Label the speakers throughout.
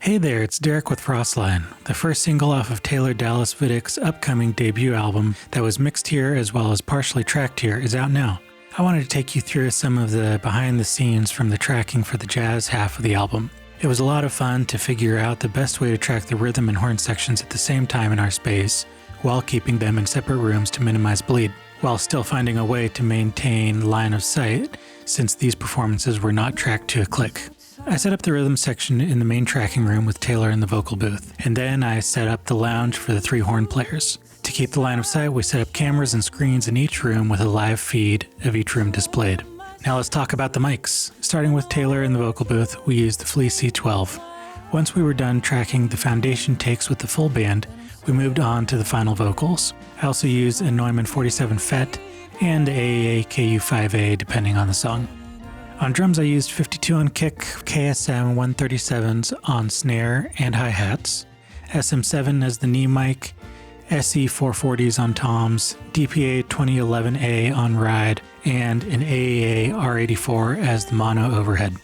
Speaker 1: Hey there, it's Derek with Frostline, the first single off of Taylor Dallas Vidic's upcoming debut album that was mixed here as well as partially tracked here is out now. I wanted to take you through some of the behind the scenes from the tracking for the jazz half of the album. It was a lot of fun to figure out the best way to track the rhythm and horn sections at the same time in our space, while keeping them in separate rooms to minimize bleed, while still finding a way to maintain line of sight since these performances were not tracked to a click. I set up the rhythm section in the main tracking room with Taylor in the vocal booth, and then I set up the lounge for the 3 horn players. To keep the line of sight, we set up cameras and screens in each room with a live feed of each room displayed. Now let's talk about the mics. Starting with Taylor in the vocal booth, we used the Flea C12. Once we were done tracking the foundation takes with the full band, we moved on to the final vocals. I also used a Neumann 47 FET and a KU5A depending on the song. On drums, I used 52 on kick, KSM 137s on snare and hi-hats, SM7 as the knee mic, SE 440s on toms, DPA 2011A on ride, and an AAA R84 as the mono overhead.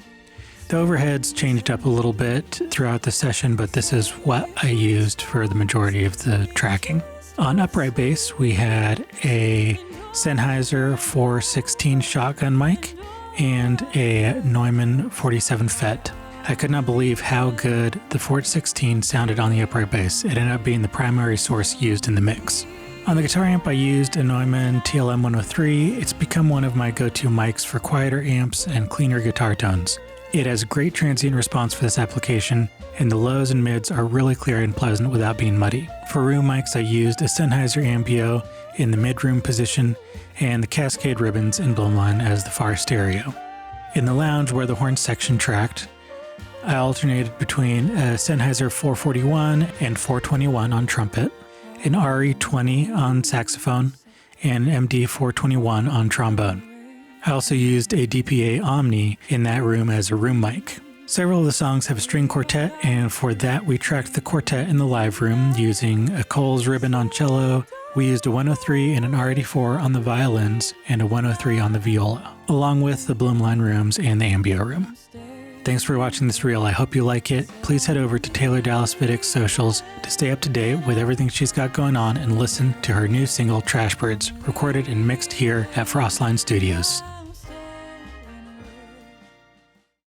Speaker 1: The overheads changed up a little bit throughout the session, but this is what I used for the majority of the tracking. On upright bass, we had a Sennheiser 416 shotgun mic and a Neumann 47 FET. I could not believe how good the 416 sounded on the upright bass. It ended up being the primary source used in the mix. On the guitar amp, I used a Neumann TLM 103. It's become one of my go-to mics for quieter amps and cleaner guitar tones. It has great transient response for this application, and the lows and mids are really clear and pleasant without being muddy. For room mics, I used a Sennheiser Ambio in the mid-room position and the Cascade ribbons in Blumline as the far stereo. In the lounge where the horn section tracked, I alternated between a Sennheiser 441 and 421 on trumpet, an RE20 on saxophone, and an MD 421 on trombone. I also used a DPA Omni in that room as a room mic. Several of the songs have a string quartet, and for that we tracked the quartet in the live room using a Coles ribbon on cello. We used a 103 and an R84 on the violins and a 103 on the viola, along with the Blumline rooms and the Ambio room. Thanks for watching this reel. I hope you like it. Please head over to Taylor Dallas Vidic's socials to stay up to date with everything she's got going on and listen to her new single, Trash Birds, recorded and mixed here at Frostline Studios.